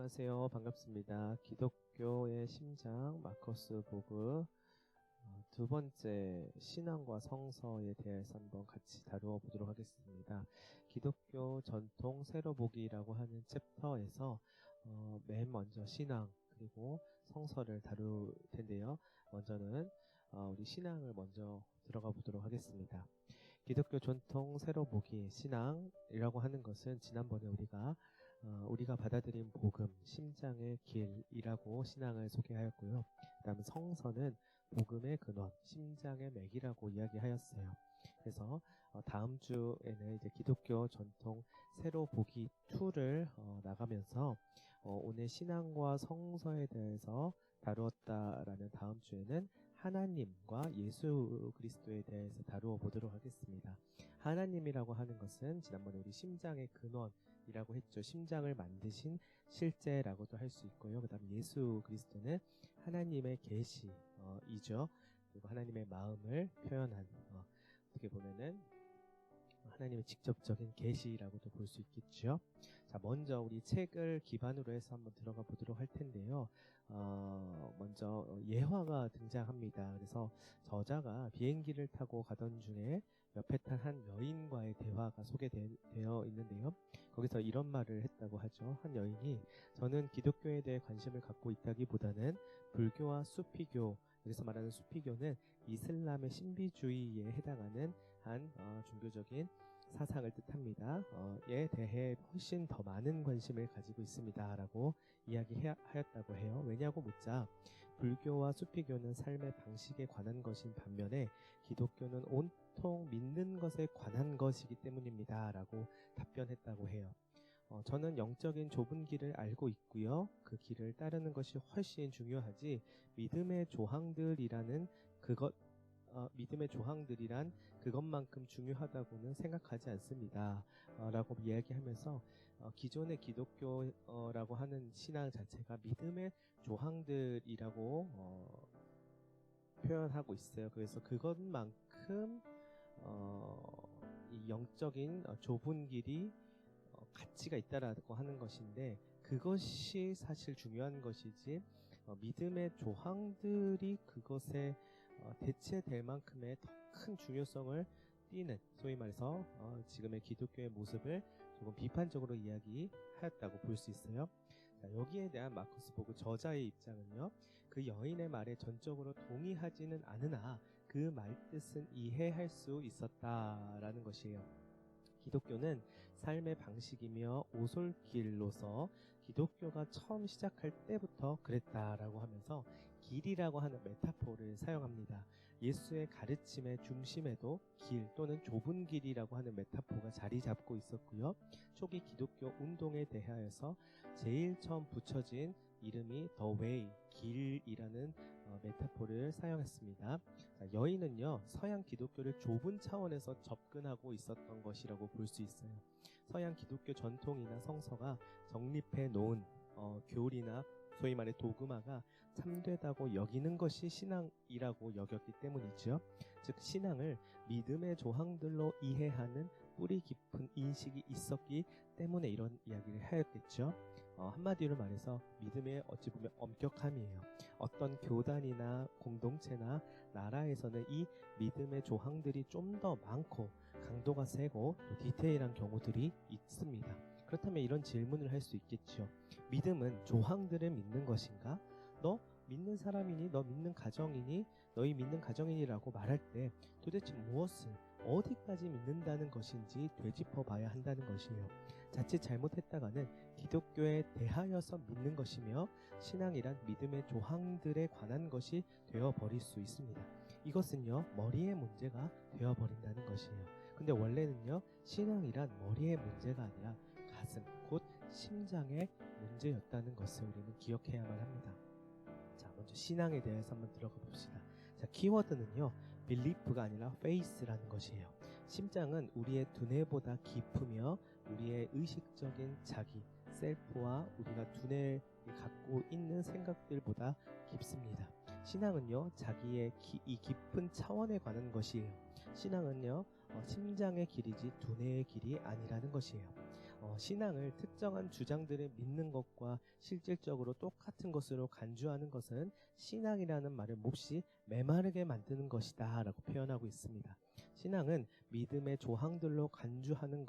안녕하세요. 반갑습니다. 기독교의 심장 마커스 보그 두 번째 신앙과 성서에 대해서 한번 같이 다루어 보도록 하겠습니다. 기독교 전통 세로 보기라고 하는 챕터에서 맨 먼저 신앙 그리고 성서를 다룰 텐데요. 먼저는 우리 신앙을 먼저 들어가 보도록 하겠습니다. 기독교 전통 세로 보기 신앙이라고 하는 것은 지난번에 우리가 받아들인 복음, 심장의 길이라고 신앙을 소개하였고요. 그 다음 성서는 복음의 근원, 심장의 맥이라고 이야기하였어요. 그래서 다음 주에는 이제 기독교 전통 세로 보기 2를 나가면서 오늘 신앙과 성서에 대해서 다루었다라는 다음 주에는 하나님과 예수 그리스도에 대해서 다루어 보도록 하겠습니다. 하나님이라고 하는 것은 지난번에 우리 심장의 근원이라고 했죠. 심장을 만드신 실제라고도 할 수 있고요. 그 다음 예수 그리스도는 하나님의 계시이죠. 그리고 하나님의 마음을 표현한 어떻게 보면은 하나님의 직접적인 계시라고도 볼 수 있겠죠. 자, 먼저 우리 책을 기반으로 해서 한번 들어가 보도록 할 텐데요. 먼저 예화가 등장합니다. 그래서 저자가 비행기를 타고 가던 중에 옆에 탄 한 여인과의 대화가 소개되어 있는데요. 거기서 이런 말을 했다고 하죠. 한 여인이 저는 기독교에 대해 관심을 갖고 있다기보다는 불교와 수피교, 여기서 말하는 수피교는 이슬람의 신비주의에 해당하는 한 종교적인 사상을 뜻합니다. 에 대해 훨씬 더 많은 관심을 가지고 있습니다. 라고 이야기하였다고 해요. 왜냐고 묻자 불교와 수피교는 삶의 방식에 관한 것인 반면에 기독교는 온통 믿는 것에 관한 것이기 때문입니다. 라고 답변했다고 해요. 저는 영적인 좁은 길을 알고 있고요. 그 길을 따르는 것이 훨씬 중요하지 믿음의 조항들이란 그것만큼 중요하다고는 생각하지 않습니다. 라고 이야기하면서 기존의 기독교라고 하는 신앙 자체가 믿음의 조항들이라고 표현하고 있어요. 그래서 그것만큼 이 영적인 좁은 길이 가치가 있다라고 하는 것인데 그것이 사실 중요한 것이지 믿음의 조항들이 그것에 대체될 만큼의 더 큰 중요성을 띠는 소위 말해서 지금의 기독교의 모습을 조금 비판적으로 이야기하였다고 볼 수 있어요. 자, 여기에 대한 마커스 보그 저자의 입장은요. 그 여인의 말에 전적으로 동의하지는 않으나 그 말뜻은 이해할 수 있었다라는 것이에요. 기독교는 삶의 방식이며 오솔길로서 기독교가 처음 시작할 때부터 그랬다라고 하면서 길이라고 하는 메타포를 사용합니다. 예수의 가르침의 중심에도 길 또는 좁은 길이라고 하는 메타포가 자리 잡고 있었고요. 초기 기독교 운동에 대하여서 제일 처음 붙여진 이름이 The Way, 길이라는 메타포를 사용했습니다. 자, 여인은요, 서양 기독교를 좁은 차원에서 접근하고 있었던 것이라고 볼 수 있어요. 서양 기독교 전통이나 성서가 정립해 놓은 교리나 소위 말해 도그마가 참되다고 여기는 것이 신앙이라고 여겼기 때문이죠. 즉 신앙을 믿음의 조항들로 이해하는 뿌리 깊은 인식이 있었기 때문에 이런 이야기를 하였겠죠. 한마디로 말해서 믿음의 어찌 보면 엄격함이에요. 어떤 교단이나 공동체나 나라에서는 이 믿음의 조항들이 좀 더 많고 강도가 세고 또 디테일한 경우들이 있습니다. 그렇다면 이런 질문을 할 수 있겠죠. 믿음은 조항들을 믿는 것인가? 너 믿는 사람이니? 너 믿는 가정이니? 너희 믿는 가정이니라고 말할 때 도대체 무엇을 어디까지 믿는다는 것인지 되짚어 봐야 한다는 것이에요. 자칫 잘못했다가는 기독교에 대하여서 믿는 것이며 신앙이란 믿음의 조항들에 관한 것이 되어버릴 수 있습니다. 이것은요 머리의 문제가 되어버린다는 것이에요. 근데 원래는요 신앙이란 머리의 문제가 아니라 가슴, 곧 심장의 문제였다는 것을 우리는 기억해야만 합니다. 자, 먼저 신앙에 대해서 한번 들어가 봅시다. 자, 키워드는요, belief가 아니라 faith라는 것이에요. 심장은 우리의 두뇌보다 깊으며 우리의 의식적인 자기, 셀프와 우리가 두뇌에 갖고 있는 생각들보다 깊습니다. 신앙은요, 자기의 이 깊은 차원에 관한 것이에요. 신앙은요, 심장의 길이지 두뇌의 길이 아니라는 것이에요. 신앙을 특정한 주장들을 믿는 것과 실질적으로 똑같은 것으로 간주하는 것은 신앙이라는 말을 몹시 메마르게 만드는 것이다 라고 표현하고 있습니다. 신앙은 믿음의 조항들로 간주하는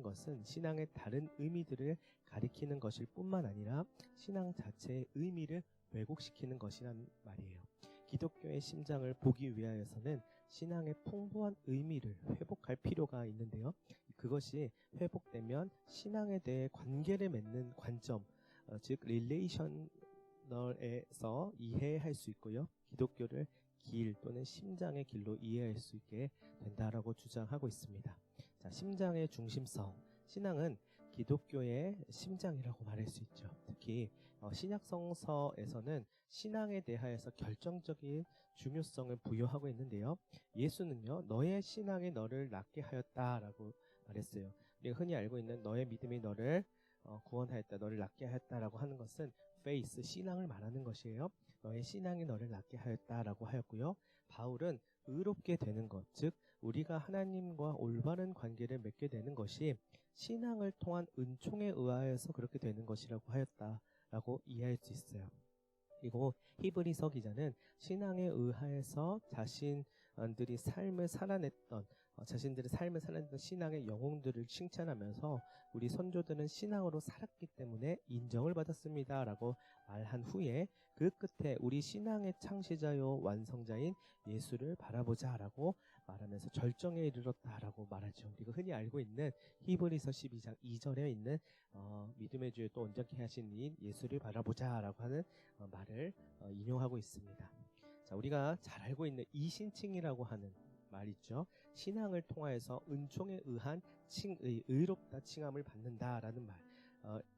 것은 신앙의 다른 의미들을 가리키는 것일 뿐만 아니라 신앙 자체의 의미를 왜곡시키는 것이란 말이에요. 기독교의 심장을 보기 위하여서는 신앙의 풍부한 의미를 회복할 필요가 있는데요. 그것이 회복되면 신앙에 대해 관계를 맺는 관점, 즉 릴레이셔널에서 이해할 수 있고요. 기독교를 길 또는 심장의 길로 이해할 수 있게 된다라고 주장하고 있습니다. 자, 심장의 중심성. 신앙은 기독교의 심장이라고 말할 수 있죠. 특히 신약성서에서는 신앙에 대하여서 결정적인 중요성을 부여하고 있는데요. 예수는요, 너의 신앙이 너를 낫게 하였다라고 말했어요. 우리가 흔히 알고 있는 너의 믿음이 너를 구원하였다, 너를 낫게 하였다라고 하는 것은 faith, 신앙을 말하는 것이에요. 너의 신앙이 너를 낫게 하였다라고 하였고요. 바울은 의롭게 되는 것, 즉 우리가 하나님과 올바른 관계를 맺게 되는 것이 신앙을 통한 은총에 의하여서 그렇게 되는 것이라고 하였다라고 이해할 수 있어요. 그리고 히브리서 기자는 신앙에 의하여서 자신들의 삶을 살아냈던 신앙의 영웅들을 칭찬하면서 우리 선조들은 신앙으로 살았기 때문에 인정을 받았습니다 라고 말한 후에 그 끝에 우리 신앙의 창시자요 완성자인 예수를 바라보자 라고 말하면서 절정에 이르렀다라고 말하죠. 우리가 흔히 알고 있는 히브리서 12장 2절에 있는 믿음의 주에 또 온전케 하신 이인 예수를 바라보자 라고 하는 말을 인용하고 있습니다. 자, 우리가 잘 알고 있는 이신칭이라고 하는 말 있죠. 신앙을 통하여서 은총에 의한 의롭다 칭함을 받는다라는 말.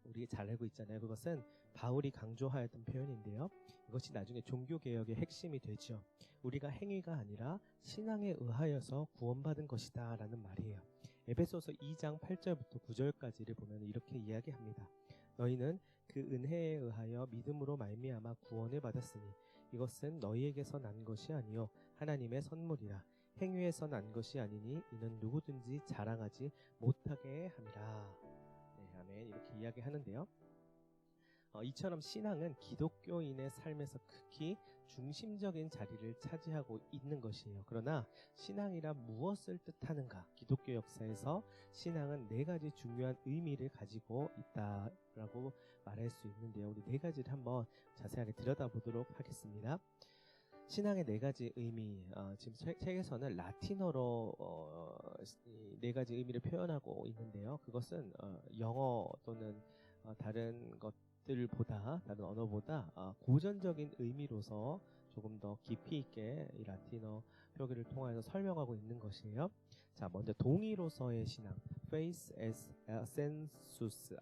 우리 잘 알고 있잖아요. 그것은 바울이 강조하였던 표현인데요. 이것이 나중에 종교개혁의 핵심이 되죠. 우리가 행위가 아니라 신앙에 의하여서 구원받은 것이다 라는 말이에요. 에베소서 2장 8절부터 9절까지를 보면 이렇게 이야기합니다. 너희는 그 은혜에 의하여 믿음으로 말미암아 구원을 받았으니 이것은 너희에게서 난 것이 아니요 하나님의 선물이라. 행위에서 난 것이 아니니 이는 누구든지 자랑하지 못하게 함이라. 네, 아멘. 이렇게 이야기하는데요. 이처럼 신앙은 기독교인의 삶에서 극히 중심적인 자리를 차지하고 있는 것이에요. 그러나 신앙이란 무엇을 뜻하는가? 기독교 역사에서 신앙은 4가지 중요한 의미를 가지고 있다라고 말할 수 있는데요. 우리 4가지를 한번 자세하게 들여다보도록 하겠습니다. 신앙의 4가지 의미, 지금 책에서는 라틴어로 4가지 의미를 표현하고 있는데요. 그것은 영어 또는 다른 언어보다 고전적인 의미로서 조금 더 깊이 있게 이 라틴어 표기를 통해서 설명하고 있는 것이에요. 자, 먼저 동의로서의 신앙, faith as asensus,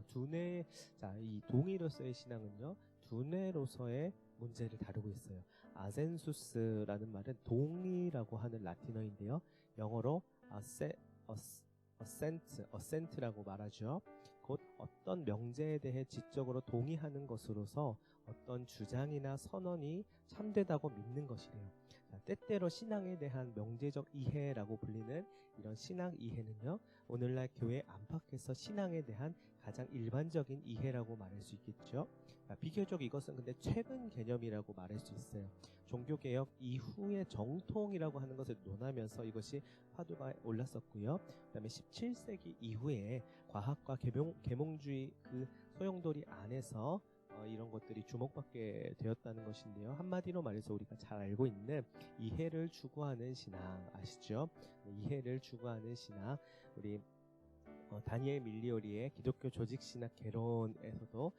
두뇌. 자, 이 동의로서의 신앙은요, 두뇌로서의 문제를 다루고 있어요. 아센수스라는 말은 동의라고 하는 라틴어인데요. 영어로 assent라고 말하죠. 곧 어떤 명제에 대해 지적으로 동의하는 것으로서 어떤 주장이나 선언이 참되다고 믿는 것이래요. 자, 때때로 신앙에 대한 명제적 이해라고 불리는 이런 신앙 이해는요, 오늘날 교회 안팎에서 신앙에 대한 가장 일반적인 이해라고 말할 수 있겠죠. 비교적 이것은 근데 최근 개념이라고 말할 수 있어요. 종교개혁 이후의 정통이라고 하는 것을 논하면서 이것이 화두가 올랐었고요. 그 다음에 17세기 이후에 과학과 계몽주의 그 소용돌이 안에서 이런 것들이 주목받게 되었다는 것인데요. 한마디로 말해서 우리가 잘 알고 있는 이해를 추구하는 신앙 아시죠? 이해를 추구하는 신앙, 우리 다니엘 밀리오리의 기독교 조직신학 개론에서도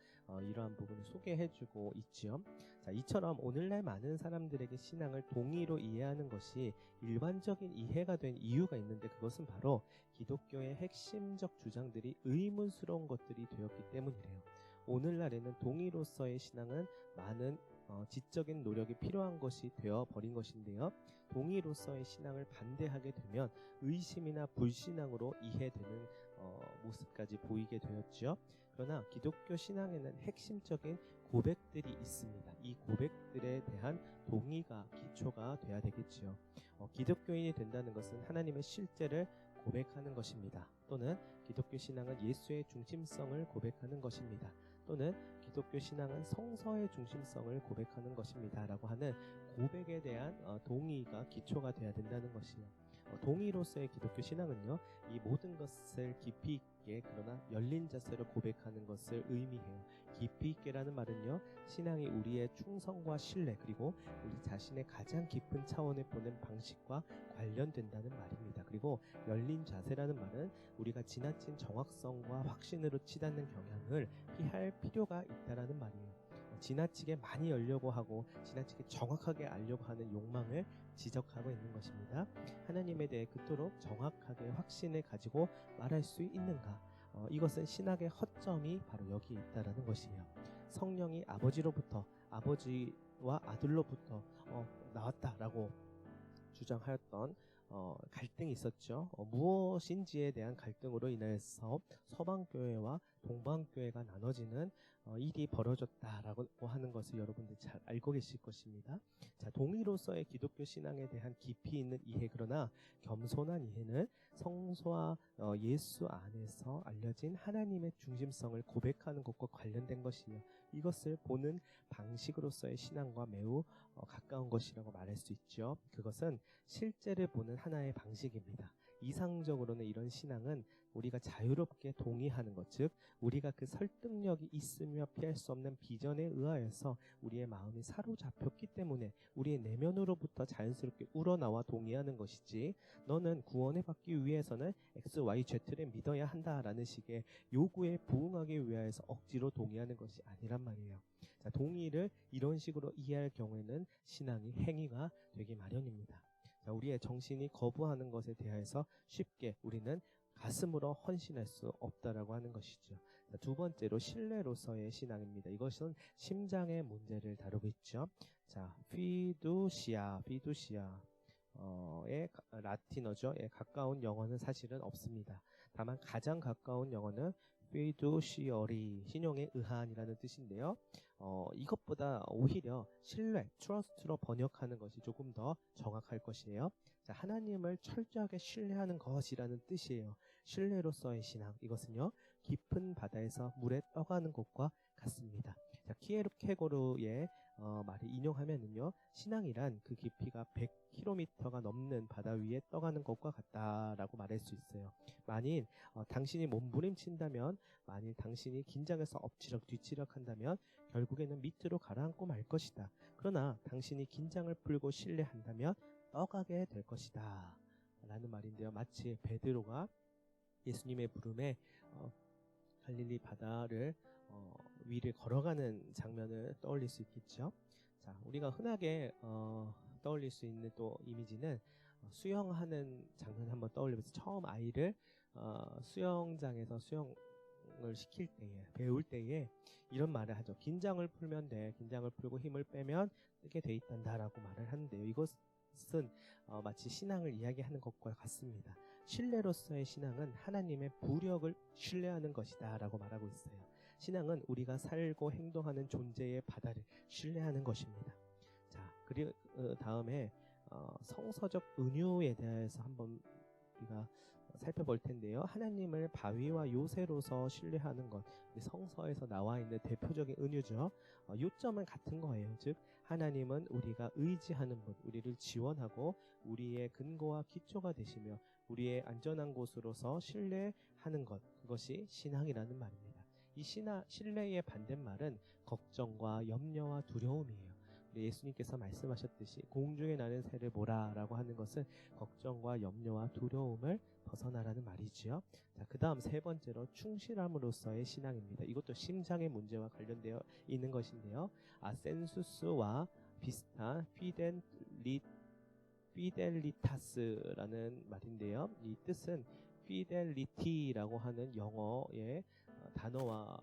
이러한 부분을 소개해주고 있죠. 자, 이처럼 오늘날 많은 사람들에게 신앙을 동의로 이해하는 것이 일반적인 이해가 된 이유가 있는데 그것은 바로 기독교의 핵심적 주장들이 의문스러운 것들이 되었기 때문이래요. 오늘날에는 동의로서의 신앙은 많은 지적인 노력이 필요한 것이 되어버린 것인데요. 동의로서의 신앙을 반대하게 되면 의심이나 불신앙으로 이해되는 모습까지 보이게 되었죠. 그러나 기독교 신앙에는 핵심적인 고백들이 있습니다. 이 고백들에 대한 동의가 기초가 돼야 되겠지요. 기독교인이 된다는 것은 하나님의 실제를 고백하는 것입니다. 또는 기독교 신앙은 예수의 중심성을 고백하는 것입니다. 또는 기독교 신앙은 성서의 중심성을 고백하는 것입니다. 라고 하는 고백에 대한 동의가 기초가 돼야 된다는 것이요. 동의로서의 기독교 신앙은요, 이 모든 것을 깊이 있게 그러나 열린 자세로 고백하는 것을 의미해요. 깊이 있게라는 말은요, 신앙이 우리의 충성과 신뢰 그리고 우리 자신의 가장 깊은 차원에 보는 방식과 관련된다는 말입니다. 그리고 열린 자세라는 말은 우리가 지나친 정확성과 확신으로 치닫는 경향을 피할 필요가 있다라는 말이에요. 지나치게 많이 열려고 하고 지나치게 정확하게 알려고 하는 욕망을 지적하고 있는 것입니다. 하나님에 대해 그토록 정확하게 확신을 가지고 말할 수 있는가? 이것은 신학의 허점이 바로 여기에 있다라는 것이에요. 성령이 아버지로부터, 아버지와 아들로부터 나왔다라고 주장하였던 갈등이 있었죠. 무엇인지에 대한 갈등으로 인해서 서방교회와 동방교회가 나눠지는 일이 벌어졌다라고 하는 것을 여러분들 잘 알고 계실 것입니다. 자, 동의로서의 기독교 신앙에 대한 깊이 있는 이해, 그러나 겸손한 이해는 성소와 예수 안에서 알려진 하나님의 중심성을 고백하는 것과 관련된 것이요. 이것을 보는 방식으로서의 신앙과 매우 가까운 것이라고 말할 수 있죠. 그것은 실제를 보는 하나의 방식입니다. 이상적으로는 이런 신앙은 우리가 자유롭게 동의하는 것, 즉 우리가 그 설득력이 있으며 피할 수 없는 비전에 의하여서 우리의 마음이 사로잡혔기 때문에 우리의 내면으로부터 자연스럽게 우러나와 동의하는 것이지, 너는 구원을 받기 위해서는 X, Y, Z를 믿어야 한다라는 식의 요구에 부응하기 위해서 억지로 동의하는 것이 아니란 말이에요. 자, 동의를 이런 식으로 이해할 경우에는 신앙이 행위가 되기 마련입니다. 자, 우리의 정신이 거부하는 것에 대해서 쉽게 우리는 가슴으로 헌신할 수 없다라고 하는 것이죠. 자, 두 번째로 신뢰로서의 신앙입니다. 이것은 심장의 문제를 다루고 있죠. 자, 피두시아의 라틴어죠. 가까운 영어는 사실은 없습니다. 다만 가장 가까운 영어는 fiduciary, 신용에 의한이라는 뜻인데요. 이것보다 오히려 신뢰, trust로 번역하는 것이 조금 더 정확할 것이에요. 자, 하나님을 철저하게 신뢰하는 것이라는 뜻이에요. 신뢰로서의 신앙, 이것은요, 깊은 바다에서 물에 떠가는 것과 같습니다. 자, 키에르케고르의 말을 인용하면은요, 신앙이란 그 깊이가 100km가 넘는 바다 위에 떠가는 것과 같다라고 말할 수 있어요. 만일 당신이 몸부림친다면, 만일 당신이 긴장해서 엎치락 뒤치락 한다면 결국에는 밑으로 가라앉고 말 것이다. 그러나 당신이 긴장을 풀고 신뢰한다면 떠가게 될 것이다 라는 말인데요. 마치 베드로가 예수님의 부름에 갈릴리 바다를 위를 걸어가는 장면을 떠올릴 수 있겠죠. 자, 우리가 흔하게 떠올릴 수 있는 또 이미지는 수영하는 장면 한번 떠올리면서, 처음 아이를 수영장에서 수영을 시킬 때에, 배울 때에 이런 말을 하죠. 긴장을 풀면 돼. 긴장을 풀고 힘을 빼면 뜨게 돼 있단다라고 말을 하는데요. 이것은 마치 신앙을 이야기하는 것과 같습니다. 신뢰로서의 신앙은 하나님의 부력을 신뢰하는 것이다 라고 말하고 있어요. 신앙은 우리가 살고 행동하는 존재의 바다를 신뢰하는 것입니다. 자, 그리고 다음에 성서적 은유에 대해서 한번 우리가 살펴볼 텐데요. 하나님을 바위와 요새로서 신뢰하는 것, 성서에서 나와 있는 대표적인 은유죠. 요점은 같은 거예요. 즉 하나님은 우리가 의지하는 분, 우리를 지원하고 우리의 근거와 기초가 되시며 우리의 안전한 곳으로서 신뢰하는 것, 그것이 신앙이라는 말입니다. 이 신뢰의 반대말은 걱정과 염려와 두려움이에요. 예수님께서 말씀하셨듯이 공중에 나는 새를 보라라고 하는 것은 걱정과 염려와 두려움을 벗어나라는 말이지요. 자, 그 다음 세 번째로 충실함으로써의 신앙입니다. 이것도 심장의 문제와 관련되어 있는 것인데요. 센수스와 비슷한 피델리타스라는 말인데요. 이 뜻은 fidelity라고 하는 영어의 단어와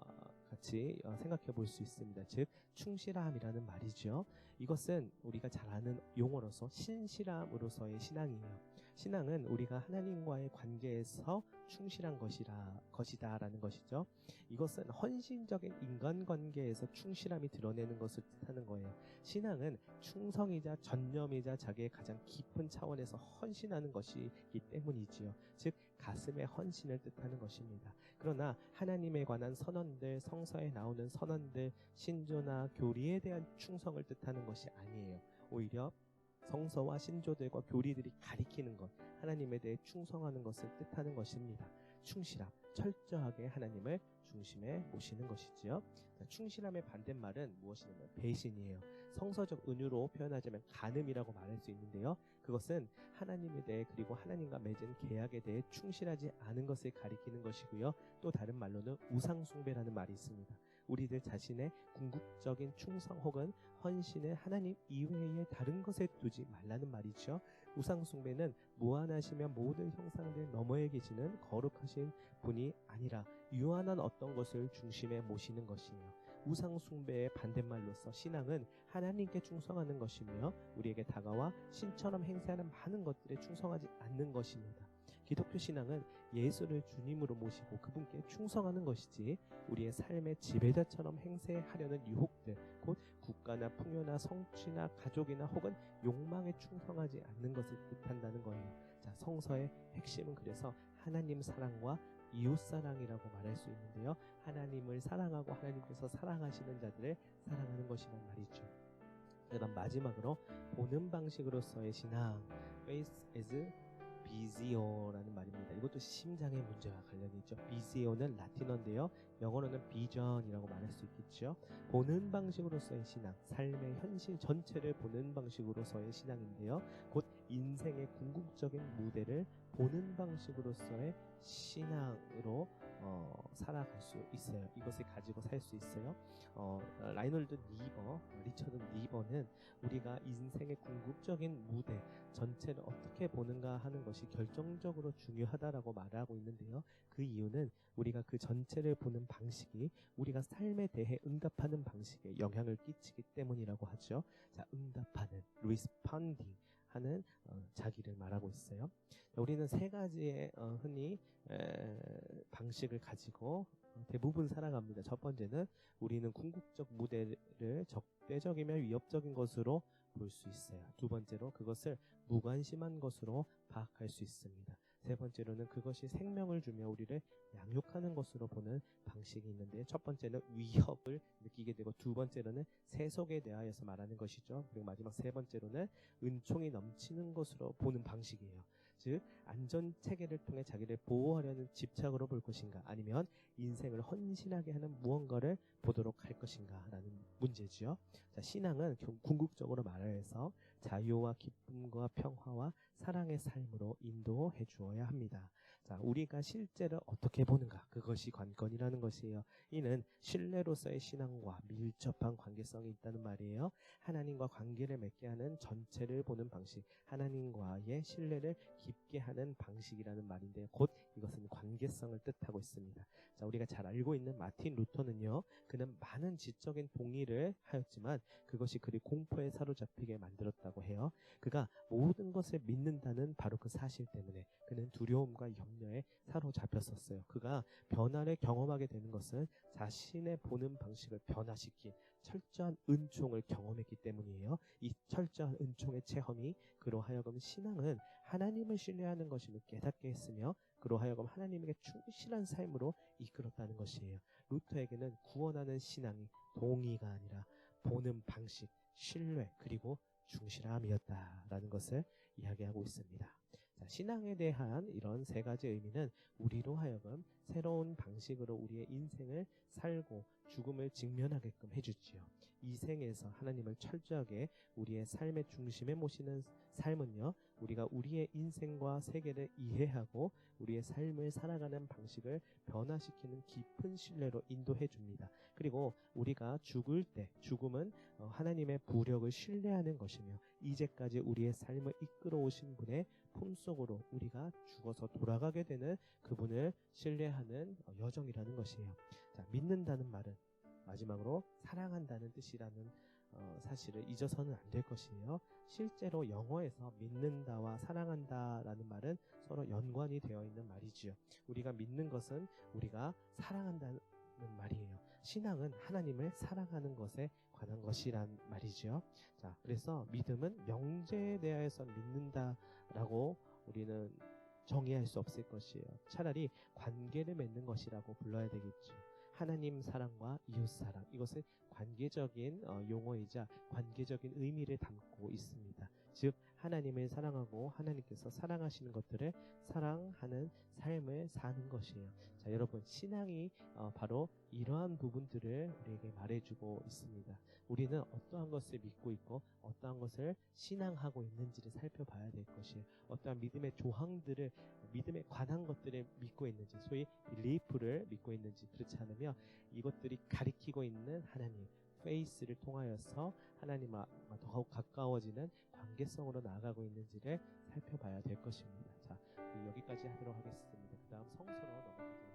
같이 생각해 볼 수 있습니다. 즉 충실함이라는 말이죠. 이것은 우리가 잘 아는 용어로서 신실함으로서의 신앙이에요. 신앙은 우리가 하나님과의 관계에서 충실한 것이다라는 것이죠. 이것은 헌신적인 인간관계에서 충실함이 드러내는 것을 뜻하는 거예요. 신앙은 충성이자 전념이자 자기의 가장 깊은 차원에서 헌신하는 것이기 때문이지요. 즉 가슴의 헌신을 뜻하는 것입니다. 그러나 하나님에 관한 선언들, 성서에 나오는 선언들, 신조나 교리에 대한 충성을 뜻하는 것이 아니에요. 오히려 성서와 신조들과 교리들이 가리키는 것, 하나님에 대해 충성하는 것을 뜻하는 것입니다. 충실함, 철저하게 하나님을 중심에 모시는 것이지요. 충실함의 반대말은 무엇이냐면 배신이에요. 성서적 은유로 표현하자면 간음이라고 말할 수 있는데요. 그것은 하나님에 대해 그리고 하나님과 맺은 계약에 대해 충실하지 않은 것을 가리키는 것이고요. 또 다른 말로는 우상숭배라는 말이 있습니다. 우리들 자신의 궁극적인 충성 혹은 헌신을 하나님 이외의 다른 것에 두지 말라는 말이죠. 우상숭배는 무한하시며 모든 형상들 너머에 계시는 거룩하신 분이 아니라 유한한 어떤 것을 중심에 모시는 것이에요. 우상숭배의 반대말로서 신앙은 하나님께 충성하는 것이며 우리에게 다가와 신처럼 행세하는 많은 것들에 충성하지 않는 것입니다. 기독교 신앙은 예수를 주님으로 모시고 그분께 충성하는 것이지 우리의 삶의 지배자처럼 행세하려는 유혹들, 곧 국가나 풍요나 성취나 가족이나 혹은 욕망에 충성하지 않는 것을 뜻한다는 거예요. 자, 성서의 핵심은 그래서 하나님 사랑과 이웃 사랑이라고 말할 수 있는데요. 하나님을 사랑하고 하나님께서 사랑하시는 자들을 사랑하는 것이란 말이죠. 그다음 마지막으로 보는 방식으로서의 신앙, faith as 비지오라는 말입니다. 이것도 심장의 문제와 관련이 있죠. 비지오는 라틴어인데요. 영어로는 비전이라고 말할 수 있겠죠. 보는 방식으로서의 신앙, 삶의 현실 전체를 보는 방식으로서의 신앙인데요. 곧 인생의 궁극적인 무대를 보는 방식으로서의 신앙으로 살아갈 수 있어요. 이것을 가지고 살 수 있어요. 라이놀드 니버, 리처드 니버는 우리가 인생의 궁극적인 무대 전체를 어떻게 보는가 하는 것이 결정적으로 중요하다라고 말하고 있는데요. 그 이유는 우리가 그 전체를 보는 방식이 우리가 삶에 대해 응답하는 방식에 영향을 끼치기 때문이라고 하죠. 자, 응답하는, responding 하는 자기를 말하고 있어요. 우리는 세 가지의 흔히 방식을 가지고 대부분 살아갑니다. 첫 번째는 우리는 궁극적 무대를 적대적이며 위협적인 것으로 볼 수 있어요. 두 번째로 그것을 무관심한 것으로 파악할 수 있습니다. 세 번째로는 그것이 생명을 주며 우리를 양육하는 것으로 보는 방식이 있는데 첫 번째는 위협을 느끼게 되고 두 번째로는 세속에 대하여서 말하는 것이죠. 그리고 마지막 세 번째로는 은총이 넘치는 것으로 보는 방식이에요. 즉 안전체계를 통해 자기를 보호하려는 집착으로 볼 것인가 아니면 인생을 헌신하게 하는 무언가를 보도록 할 것인가 라는 문제지요. 자, 신앙은 궁극적으로 말해서 자유와 기쁨과 평화와 사랑의 삶으로 인도해 주어야 합니다. 자, 우리가 실제를 어떻게 보는가 그것이 관건이라는 것이에요. 이는 신뢰로서의 신앙과 밀접한 관계성이 있다는 말이에요. 하나님과 관계를 맺게 하는 전체를 보는 방식, 하나님과의 신뢰를 깊게 하는 방식이라는 말인데 곧 이것은 관계성을 뜻하고 있습니다. 자, 우리가 잘 알고 있는 마틴 루터는요. 그는 많은 지적인 동의를 하였지만 그것이 그를 공포에 사로잡히게 만들었다고 해요. 그가 모든 것을 믿는다는 바로 그 사실 때문에 그는 두려움과 염려에 사로잡혔었어요. 그가 변화를 경험하게 되는 것은 자신의 보는 방식을 변화시킨 철저한 은총을 경험했기 때문이에요. 이 철저한 은총의 체험이 그로 하여금 신앙은 하나님을 신뢰하는 것임을 깨닫게 했으며 그로 하여금 하나님에게 충실한 삶으로 이끌었다는 것이에요. 루터에게는 구원하는 신앙이 동의가 아니라 보는 방식, 신뢰 그리고 충실함이었다라는 것을 이야기하고 있습니다. 자, 신앙에 대한 이런 세 가지 의미는 우리로 하여금 새로운 방식으로 우리의 인생을 살고 죽음을 직면하게끔 해주지요. 이 생에서 하나님을 철저하게 우리의 삶의 중심에 모시는 삶은요, 우리가 우리의 인생과 세계를 이해하고 우리의 삶을 살아가는 방식을 변화시키는 깊은 신뢰로 인도해 줍니다. 그리고 우리가 죽을 때 죽음은 하나님의 부력을 신뢰하는 것이며 이제까지 우리의 삶을 이끌어 오신 분의 품속으로 우리가 죽어서 돌아가게 되는 그분을 신뢰하는 여정이라는 것이에요. 자, 믿는다는 말은 마지막으로 사랑한다는 뜻이라는 사실을 잊어서는 안 될 것이에요. 실제로 영어에서 믿는다와 사랑한다라는 말은 서로 연관이 되어 있는 말이지요. 우리가 믿는 것은 우리가 사랑한다는 말이에요. 신앙은 하나님을 사랑하는 것에 관한 것이란 말이죠. 자, 그래서 믿음은 명제에 대하여서 믿는다라고 우리는 정의할 수 없을 것이에요. 차라리 관계를 맺는 것이라고 불러야 되겠죠. 하나님 사랑과 이웃 사랑, 이것은 관계적인 용어이자 관계적인 의미를 담고 있습니다. 즉 하나님을 사랑하고 하나님께서 사랑하시는 것들을 사랑하는 삶을 사는 것이에요. 자, 여러분, 신앙이 바로 이러한 부분들을 우리에게 말해주고 있습니다. 우리는 어떠한 것을 믿고 있고 어떠한 것을 신앙하고 있는지를 살펴봐야 될 것이에요. 어떠한 믿음의 조항들을, 믿음에 관한 것들을 믿고 있는지, 소위 리프를 믿고 있는지, 그렇지 않으면 이것들이 가리키고 있는 하나님, 페이스를 통하여서 하나님과 더욱 가까워지는 관계성으로 나아가고 있는지를 살펴봐야 될 것입니다. 자, 여기까지 하도록 하겠습니다. 그 다음 성서로 넘어가도록 하겠습니다.